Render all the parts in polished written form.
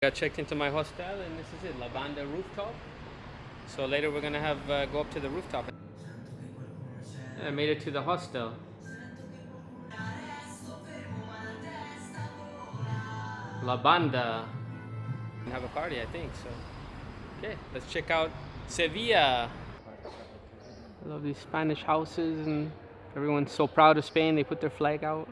Got checked into my hostel, and this is it, La Banda rooftop. So later we're gonna have go up to the rooftop. I made it to the hostel. La Banda. And have a party, I think. So, okay, let's check out Sevilla. I love these Spanish houses, and everyone's so proud of Spain. They put their flag out.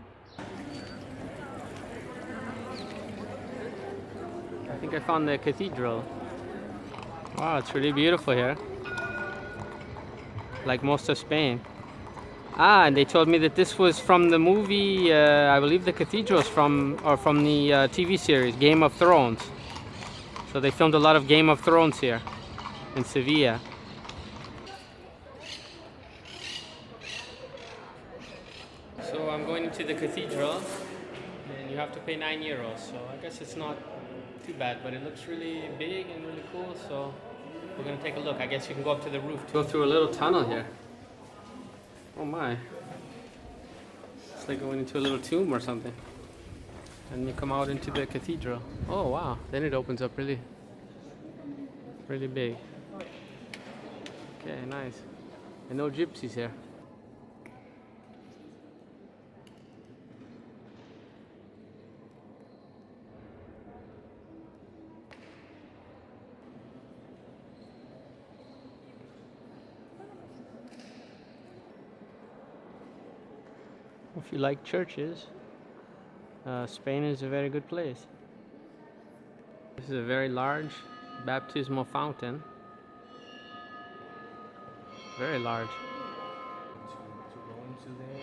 I think I found the cathedral. Wow, it's really beautiful here. Like most of Spain. Ah, and they told me that this was from the movie, I believe the cathedral's from the TV series, Game of Thrones. So they filmed a lot of Game of Thrones here in Sevilla. So I'm going into the cathedral, and you have to pay €9. So I guess it's not too bad, but it looks really big and really cool. So we're gonna take a look. I guess you can go up to the roof to go through a little tunnel here. Oh my. It's like going into a little tomb or something. And you come out into the cathedral. Oh wow. Then it opens up really big. Okay, nice. And no gypsies here. If you like churches, Spain is a very good place. This is a very large baptismal fountain. Very large. To go into there,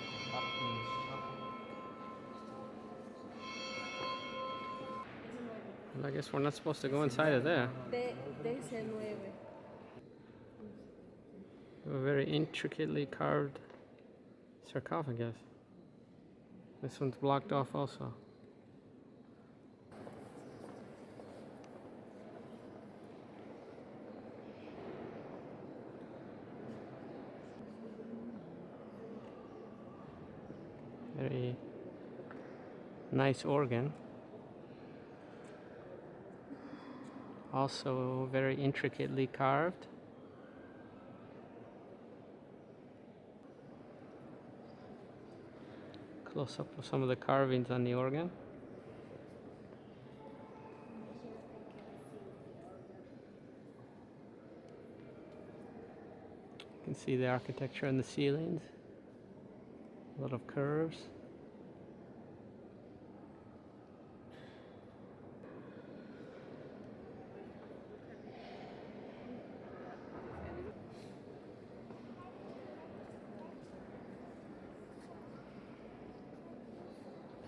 Well, I guess we're not supposed to go inside of there. A very intricately carved sarcophagus. This one's blocked off also. Very nice organ. Also very intricately carved. Close up of some of the carvings on the organ. You can see the architecture on the ceilings. A lot of curves.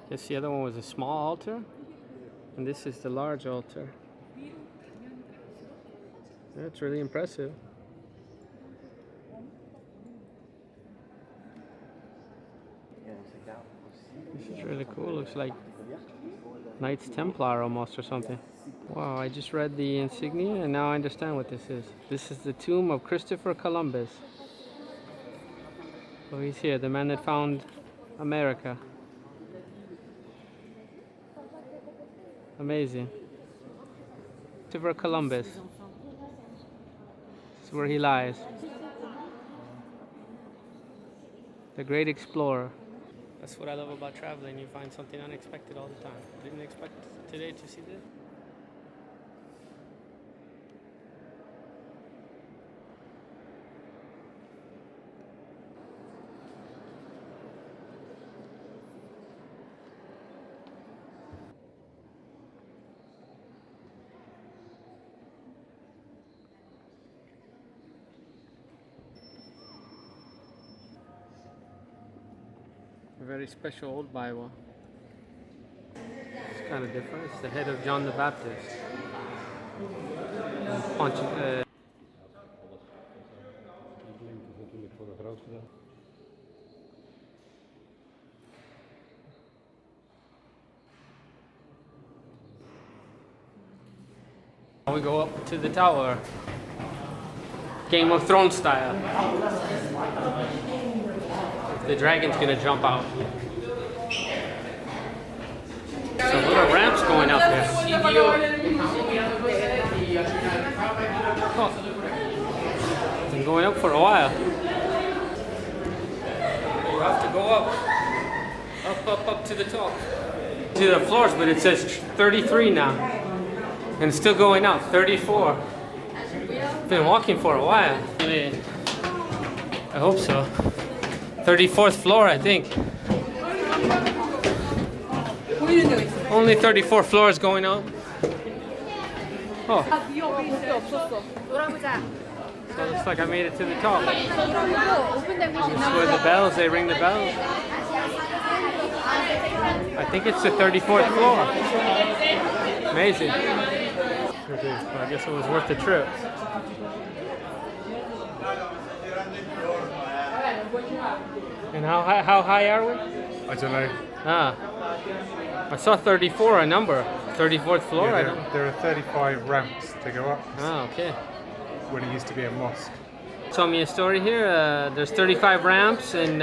Guess the other one was a small altar, and this is the large altar. That's really impressive. This is really cool. Looks like Knights Templar almost or something. Wow, I just read the insignia and now I understand what this is. This is the tomb of Christopher Columbus. So he's here, the man that found America. Amazing. Christopher Columbus. This is where he lies. The great explorer. That's what I love about traveling. You find something unexpected all the time. Didn't expect today to see this. A very special old Bible. It's kind of different. It's the head of John the Baptist. We go up to the tower. Game of Thrones style. The dragon's gonna jump out. Some little ramps going up there. Oh. Been going up for a while. You have to go up to the top. To the floors, but it says 33 now. And it's still going up, 34. Been walking for a while. I hope so. 34th floor, I think. Only 34 floors going up. Oh. So it looks like I made it to the top. This is where the bells, they ring the bells. I think it's the 34th floor. Amazing. Well, I guess it was worth the trip. And how high are we? I don't know. I saw 34, a number. 34th floor? Yeah, there are 35 ramps to go up. Okay. When it used to be a mosque. Told me a story here. There's 35 ramps, and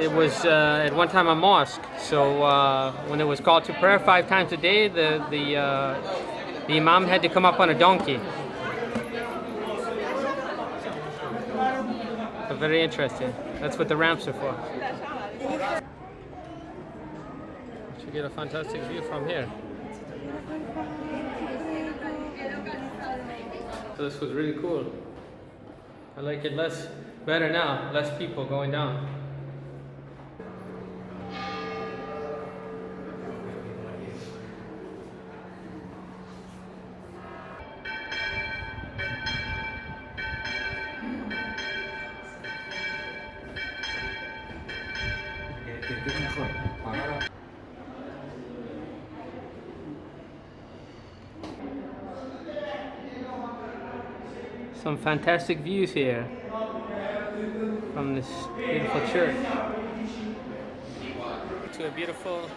it was at one time a mosque. So when it was called to prayer 5 times a day, the imam had to come up on a donkey. So very interesting. That's what the ramps are for. You get a fantastic view from here. So this was really cool. I like it better now, less people going down. Some fantastic views here from this beautiful church. To a beautiful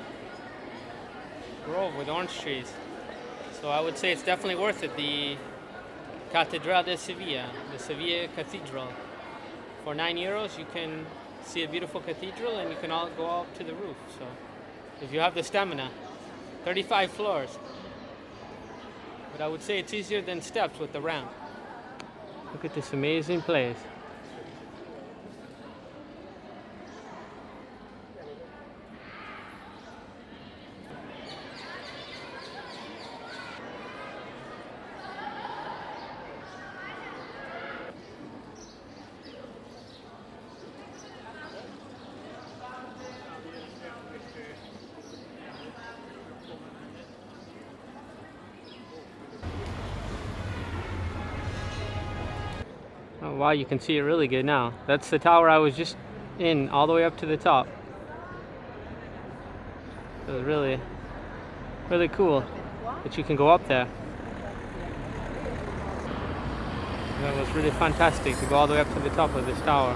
grove with orange trees. So I would say it's definitely worth it. The Catedral de Sevilla, the Seville Cathedral. For €9 you can see a beautiful cathedral and you can all go up to the roof. So if you have the stamina, 35 floors. But I would say it's easier than steps with the ramp. Look at this amazing place. Oh wow, you can see it really good now. That's the tower I was just in, all the way up to the top. It was really, really cool that you can go up there. That was really fantastic to go all the way up to the top of this tower.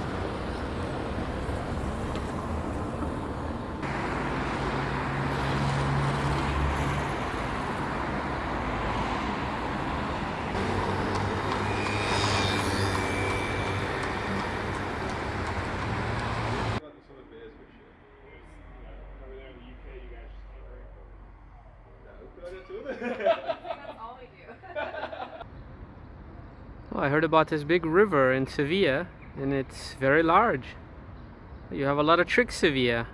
Oh, I heard about this big river in Sevilla, and it's very large. You have a lot of tricks, Sevilla.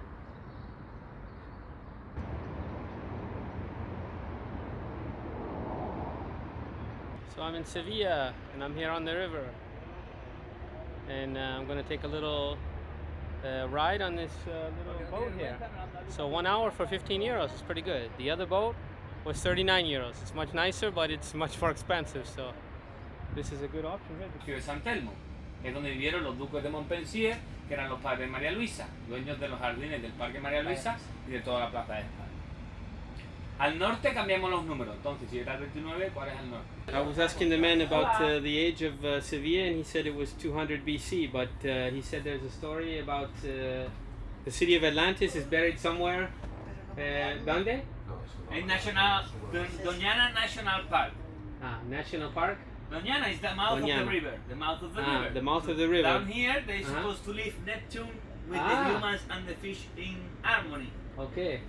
So I'm in Sevilla, and I'm here on the river. And I'm going to take a little ride on this little boat here. So 1 hour for €15 is pretty good. The other boat was €39. It's much nicer, but it's much more expensive. So this is a good option here. De San Telmo, es donde vivieron los duques de Montpensier, que eran los padres de María Luisa, dueños de los jardines del Parque María Luisa y de toda la Plaza Espana. Al norte cambiamos los números, entonces si era 39, ¿cuál es al norte? I was asking the man about the age of Sevilla, and he said it was 200 BC, but he said there's a story about the city of Atlantis is buried somewhere. ¿Dónde? En Doñana National Park. National Park? Doñana is the mouth of the river. The mouth of the river. The mouth of the river. Down here, they're supposed to live Neptune with the humans and the fish in harmony. Okay.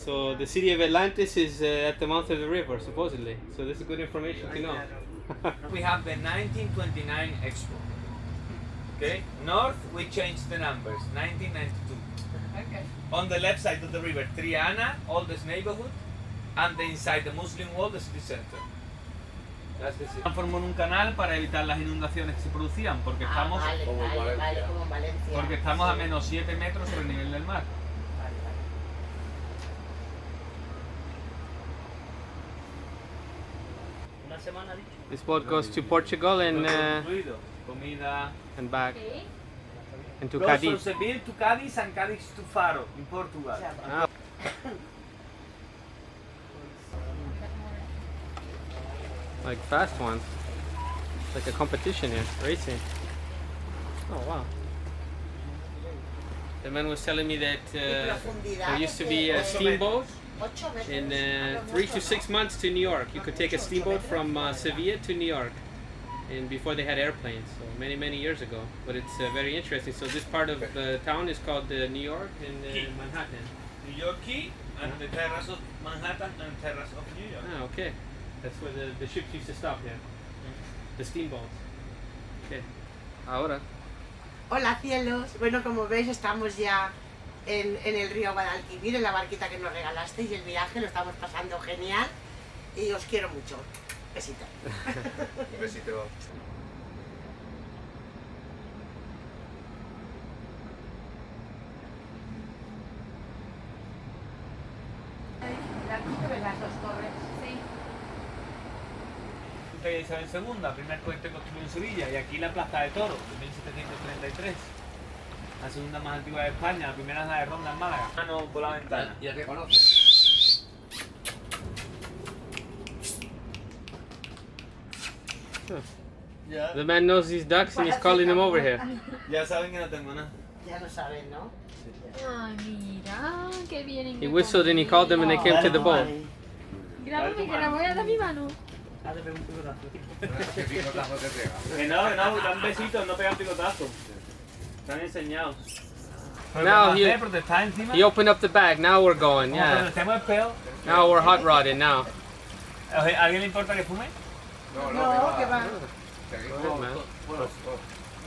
So the city of Atlantis is at the mouth of the river, supposedly. So this is good information to know. We have the 1929 Expo. Okay, north we changed the numbers, 1992. Okay. On the left side of the river, Triana, oldest neighborhood, and inside the Muslim world, the city center. That's the city. Formó un canal para evitar las inundaciones que se producían, porque estamos, Vale, como en Valencia. porque estamos a menos 7 metros sobre el nivel del mar. Vale, vale. Una semana, dicho. This boat goes to Portugal and Incluido comida. back, Sí. and to Goes from Cadiz. Seville to Cádiz and Cádiz to Faro in Portugal. Ah. Like fast ones. Like a competition here, racing. Oh wow. The man was telling me that there used to be a steamboat in 3 to 6 months to New York. You could take a steamboat from Sevilla to New York, and before they had airplanes, so many years ago. But it's very interesting. So this part of the town is called New York and Manhattan. New York Key and the terrace of Manhattan and terrace of New York. Ah, okay. That's where the ships used to stop here. The steamboats. Okay. Ahora. Hola cielos. Bueno, como veis estamos ya en el río Guadalquivir, en la barquita que nos regalaste, y el viaje lo estamos pasando genial y os quiero mucho. Besito. Un besito. Aquí te ves las dos torres. Sí. De Isabel II, primer cohete construido en Sevilla, y aquí la Plaza de Toros, de 1733. La segunda más antigua de España, la primera es la de Ronda en Málaga. Mano por la ventana. Ya te conoces. Ya, The man knows these ducks and he's calling them over here. ya saben que no tengo nada. Ya lo saben, ¿no? Ay, mira, qué bien. He whistled and he called them and they came to the boat. Grábame, que la voy a dar mi mano. Qué picotazo te pega. Que no, dan besitos, no pegan picotazos. Están enseñados. Now he, protestar encima. he opened up the bag. Now we're going. Como Yeah. protestemos es peor. Now we're hot rodding now. ¿A alguien le importa que fume? No, que va. Good, man.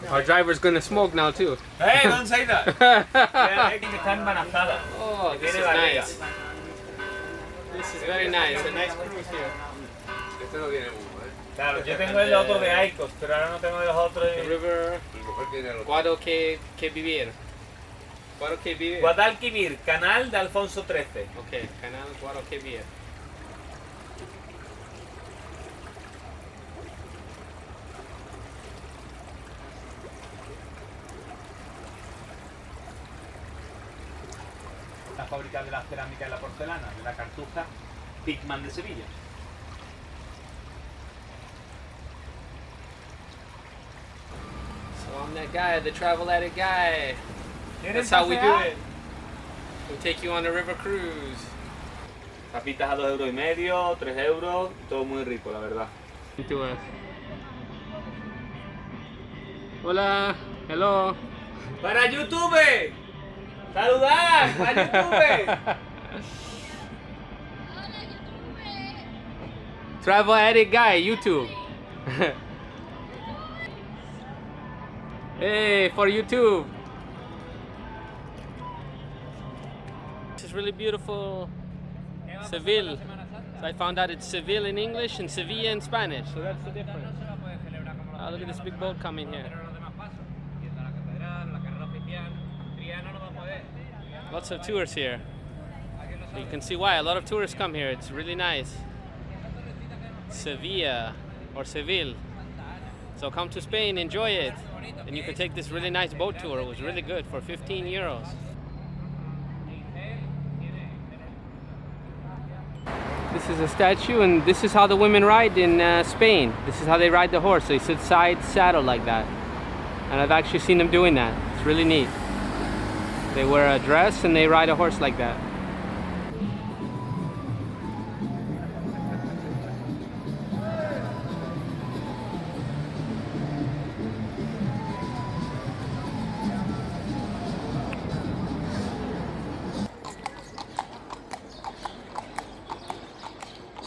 Our driver's gonna smoke now too. Hey, don't say that. Que está embarazada. Oh, this is nice. This is very nice. A nice cruise here. Este no tiene humo, Claro, yo tengo el otro de Icos, pero ahora no tengo los otros The de... river Mi mujer tiene el otro. Guado que vivir. Guado que vivir. Guadalquivir, canal de Alfonso XIII. Okay, canal Guado que vivir. La fábrica de la cerámica y la porcelana, de la Cartuja Pigman de Sevilla. So I'm that guy, the travel addict guy. ¿Quieres That's how we do pasear? it. We take you on a river cruise. Tapitas a 2,5 €, 3 €, todo muy rico, la verdad. To us. Hola, hello. ¡Para YouTube! ¡Saludar! ¡Para YouTube! Travel addict guy, YouTube. Hey, for YouTube. This is really beautiful. Seville. So I found out it's Seville in English and Sevilla in Spanish. So that's the difference. Oh, look at this big boat coming here. Lots of tours here. So you can see why a lot of tourists come here. It's really nice. Sevilla or Seville. So come to Spain, enjoy it. And you can take this really nice boat tour. It was really good for 15 euros. This is a statue, and this is how the women ride in Spain. This is how they ride the horse. They sit side saddle like that. And I've actually seen them doing that. It's really neat. They wear a dress and they ride a horse like that.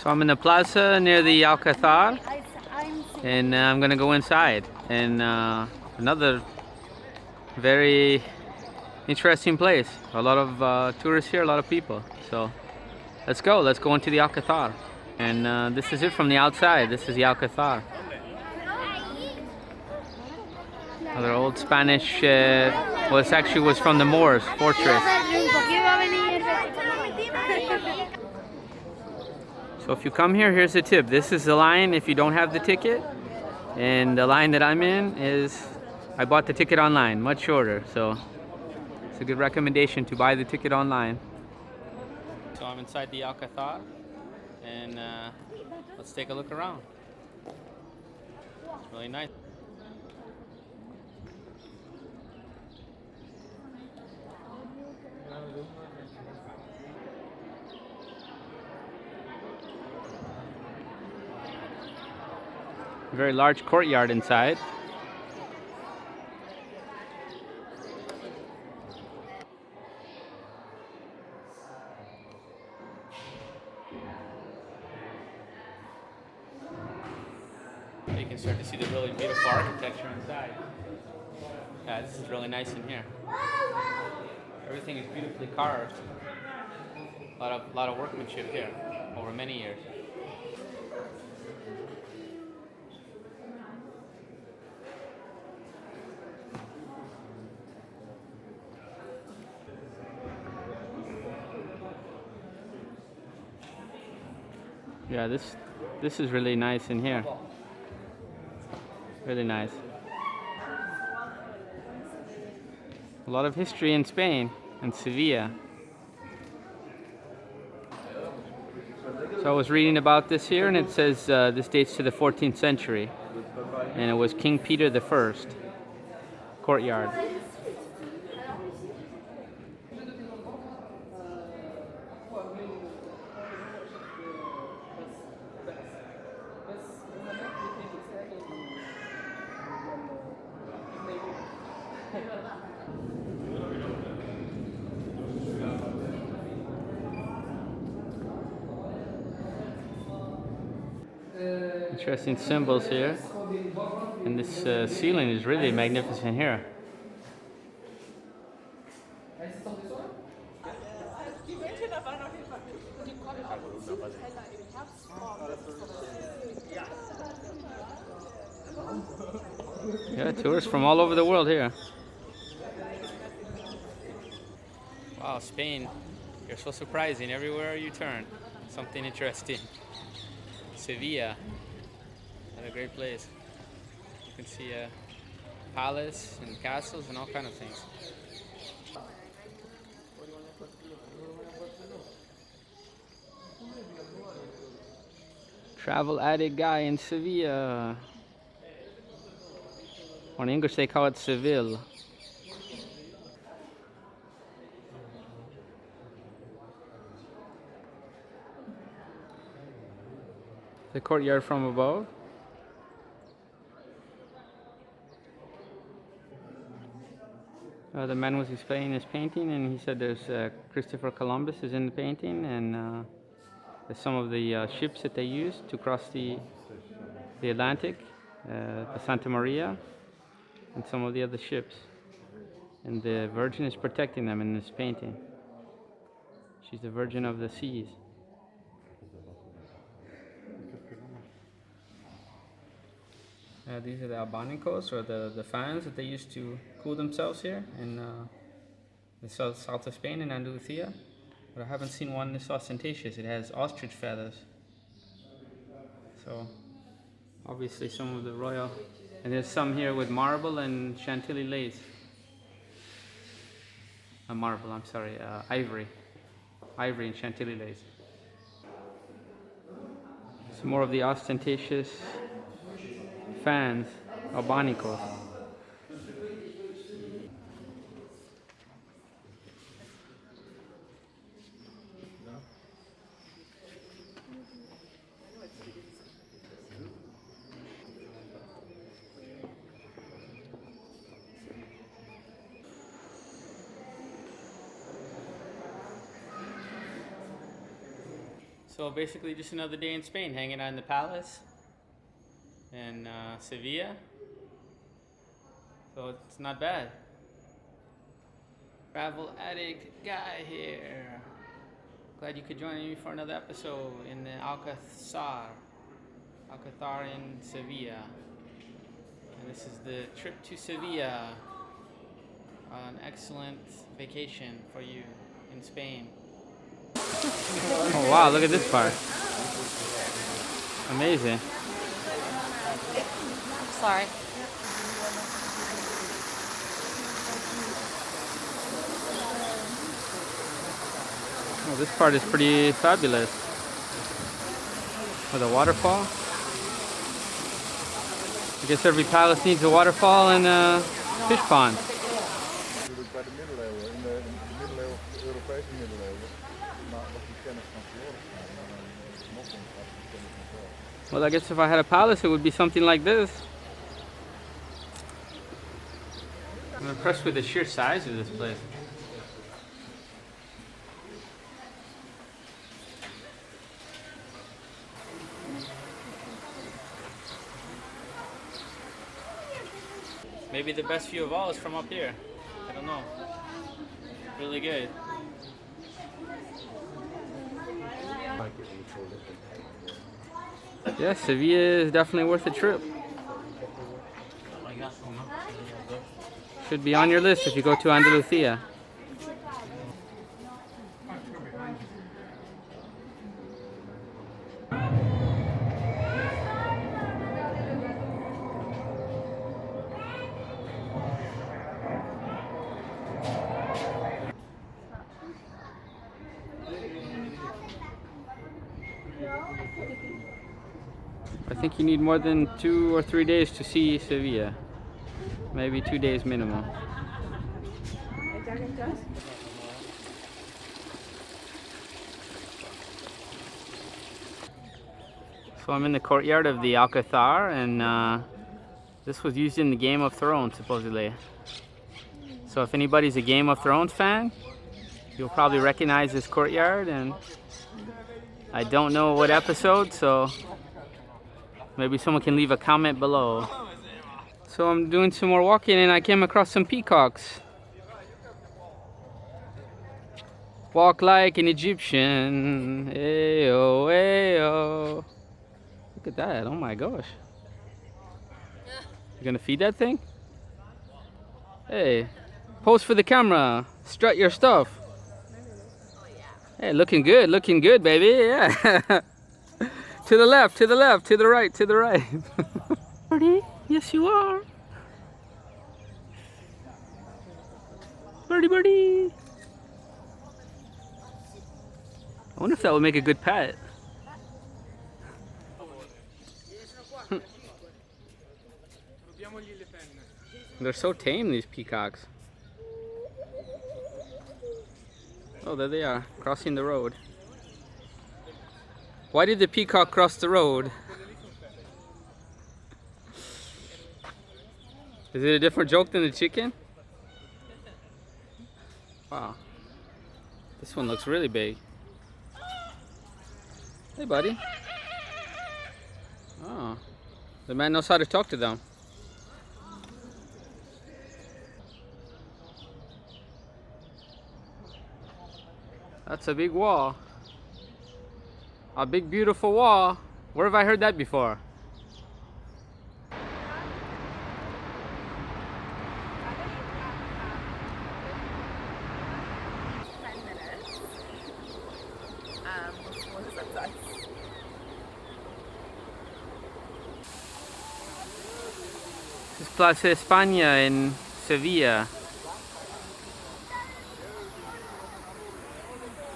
So I'm in the plaza near the Alcazar, and I'm gonna go inside. And another very interesting place. A lot of tourists here, a lot of people. So let's go. Let's go into the Alcazar. And this is it from the outside. This is the Alcazar. Another old Spanish. Well, this actually was from the Moors fortress. So if you come here, here's the tip. This is the line if you don't have the ticket. And the line that I'm in is, I bought the ticket online, much shorter. So it's a good recommendation to buy the ticket online. So I'm inside the Alcazar, and let's take a look around. It's really nice. Very large courtyard inside. You can start to see the really beautiful architecture inside. Yeah, this is really nice in here. Everything is beautifully carved. A lot of workmanship here over many years. Yeah, this is really nice in here. Really nice. A lot of history in Spain and Seville. So I was reading about this here, and it says this dates to the 14th century, and it was King Peter I courtyard. Interesting symbols here, and this ceiling is really magnificent here. Yeah, tourists from all over the world here. Wow, Spain, you're so surprising everywhere you turn. Something interesting. Sevilla, what a great place. You can see a palace and castles and all kind of things. Travel addict guy in Sevilla. Or in English they call it Seville. The courtyard from above. The man was explaining his painting, and he said there's Christopher Columbus is in the painting, and there's some of the ships that they used to cross the Atlantic, the Santa Maria, and some of the other ships. And the Virgin is protecting them in this painting. She's the Virgin of the Seas. These are the abanicos, or the fans that they used to cool themselves here in the south of Spain, in Andalusia. But I haven't seen one this ostentatious. It has ostrich feathers. So obviously some of the royal, and there's some here with marble and Chantilly lace. Marble, I'm sorry, ivory and Chantilly lace. Some more of the ostentatious fans, abanicos. So basically just another day in Spain, hanging out in the palace in Sevilla. So it's not bad. Travel addict guy here. Glad you could join me for another episode in the Alcazar in Sevilla. And this is the trip to Sevilla. An excellent vacation for you in Spain. Oh wow, look at this part. Amazing. Sorry. Oh, this part is pretty fabulous. With a waterfall. I guess every palace needs a waterfall and a fish pond. Bij de middeleeuwen, in de middeleeuwen, de Europese middeleeuwen, maar was die kennis van verloren gegaan. Maar dan moslims hadden die kennis van zelf. Well, I guess if I had a palace, it would be something like this. I'm impressed with the sheer size of this place. Maybe the best view of all is from up here. I don't know. Really good. Yeah, Sevilla is definitely worth a trip. Should be on your list if you go to Andalusia. I think you need more than 2 or 3 days to see Sevilla. Maybe 2 days minimum. So I'm in the courtyard of the Alcazar, and this was used in the Game of Thrones, supposedly. So if anybody's a Game of Thrones fan, you'll probably recognize this courtyard, and I don't know what episode, so maybe someone can leave a comment below. So I'm doing some more walking and I came across some peacocks. Walk like an Egyptian. Ayo, ayo. Look at that. Oh my gosh. You gonna feed that thing? Hey, pose for the camera. Strut your stuff. Hey, looking good, baby. Yeah. To the left, to the left, to the right, to the right. Birdie, yes you are. Birdie, birdie. I wonder if that would make a good pet. They're so tame, these peacocks. Oh, there they are, crossing the road. Why did the peacock cross the road? Is it a different joke than the chicken? Wow. This one looks really big. Hey, buddy. Oh. The man knows how to talk to them. That's a big wall. A big beautiful wall. Where have I heard that before? This is Plaza Espana in Sevilla.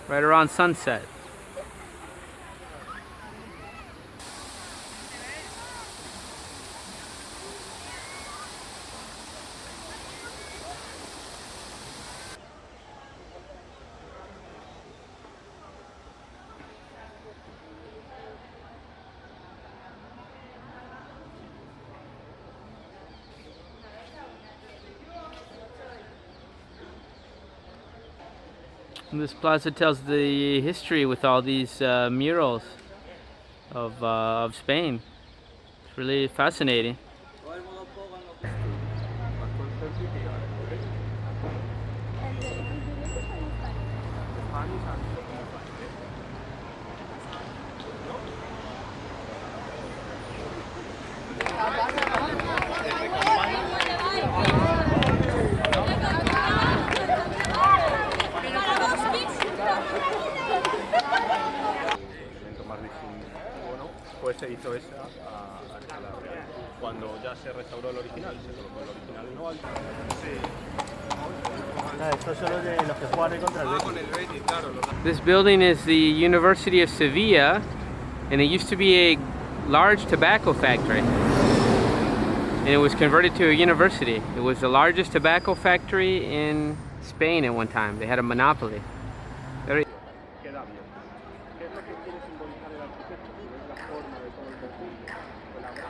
Right around sunset. And this plaza tells the history with all these murals of Spain. It's really fascinating. Más difundido, pues se hizo esa a escala real. Cuando ya se restauró el original, se colocó el original en lo alto. Esto es solo de los que juegan contra el Betis. This building is the University of Sevilla, and it used to be a large tobacco factory. And it was converted to a university. It was the largest tobacco factory in Spain at one time. They had a monopoly. Very Queda bien. ¿Qué es lo que quiere simbolizar el arquitecto? Si ves la forma de todo el conjunto, pues la verdad.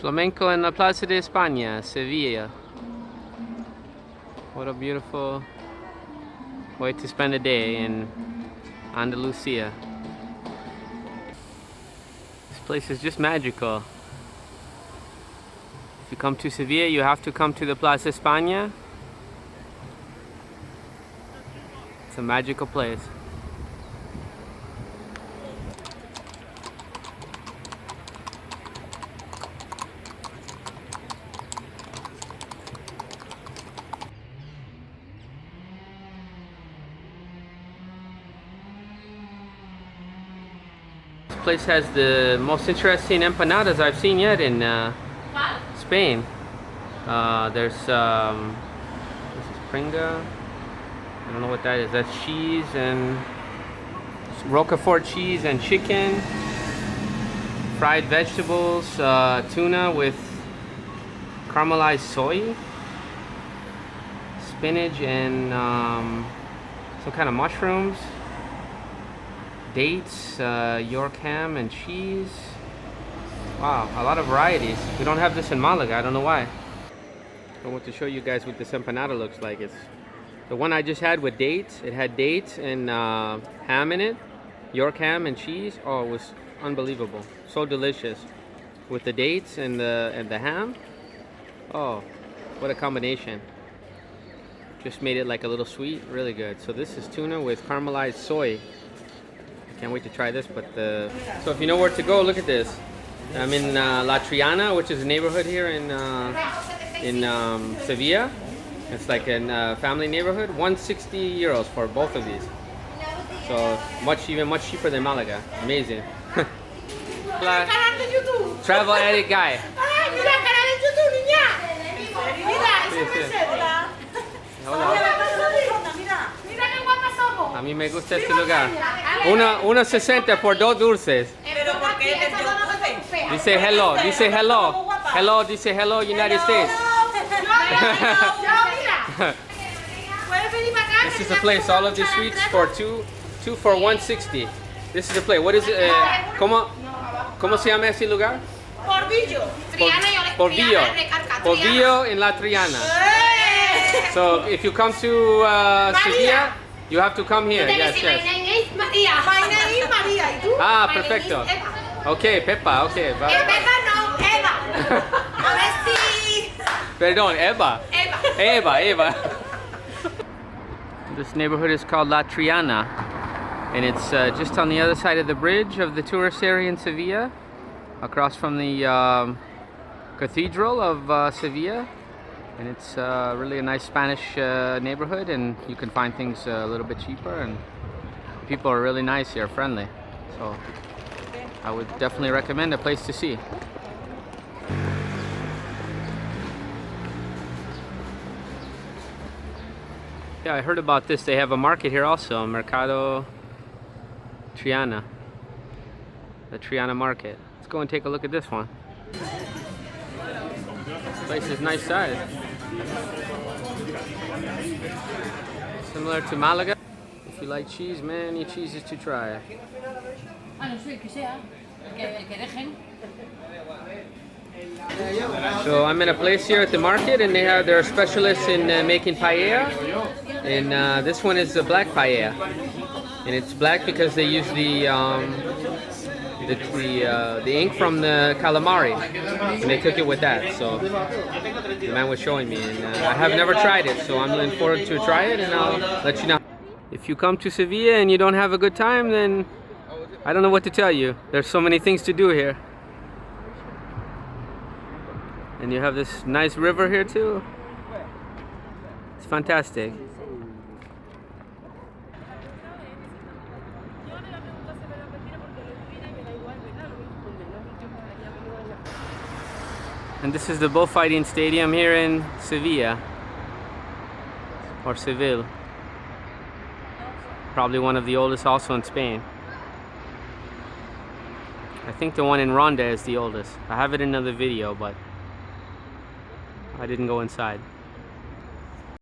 Flamenco en la Plaza de Espana, Sevilla. What a beautiful way to spend a day in Andalusia. This place is just magical. If you come to Sevilla, you have to come to the Plaza Espana. It's a magical place. This place has the most interesting empanadas I've seen yet in Spain. There's this is pringa. I don't know what that is. That's cheese and Roquefort cheese and chicken, fried vegetables, tuna with caramelized soy, spinach and some kind of mushrooms, dates, York ham and cheese. Wow, a lot of varieties. We don't have this in Malaga, I don't know why. I want to show you guys what this empanada looks like. It's the one I just had with dates. It had dates and ham in it, York ham and cheese. Oh, it was unbelievable. So delicious. With the dates and the ham. Oh, what a combination. Just made it like a little sweet, really good. So this is tuna with caramelized soy. I can't wait to try this, but so if you know where to go, look at this. I'm in La Triana, which is a neighborhood here in Sevilla. It's like a family neighborhood. 160 euros for both of these. So even much cheaper than Malaga. Amazing. Canal de YouTube. Travel edit guy. ¡Ay, mira el canal de YouTube, niña! Mira, Sí, ese sí. es Hola. Hola. Mira qué guapas somos. A mí me gusta este lugar. 1.60 por 2 dulces. Pero ¿por qué es de dulce? Dice hello, dice hello. Hello, dice hello United States. This is the place. All of these sweets for two for 160. This is the place. What is it? ¿Cómo se llama este lugar? Porvillo. Porvillo. Porvillo en La Triana. So if you come to Sevilla, you have to come here. Yes, yes. My name is María. ¿Y tú? Ah, My name perfecto. is Eva. Okay, Pepa. Okay. Bye. Eva no, Eva. A ver si... Perdón, Eva. Eva. Eva. This neighborhood is called La Triana, and it's just on the other side of the bridge of the tourist area in Sevilla, across from the Cathedral of Sevilla. And it's really a nice Spanish neighborhood, and you can find things a little bit cheaper, and people are really nice here, friendly. So I would definitely recommend a place to see. Yeah, I heard about this. They have a market here also, Mercado Triana. The Triana market. Let's go and take a look at this one. This place is nice size. Similar to Malaga. If you like cheese, many cheeses to try. So I'm in a place here at the market, and they're specialists in making paella. And this one is the black paella, and it's black because they use the ink from the calamari, and they cook it with that. So the man was showing me, and I have never tried it, so I'm looking forward to try it, and I'll let you know. If you come to Sevilla and you don't have a good time, then I don't know what to tell you. There's so many things to do here. And you have this nice river here too. It's fantastic. And this is the bullfighting stadium here in Sevilla, or Seville. Probably one of the oldest also in Spain. I think the one in Ronda is the oldest. I have it in another video, but I didn't go inside.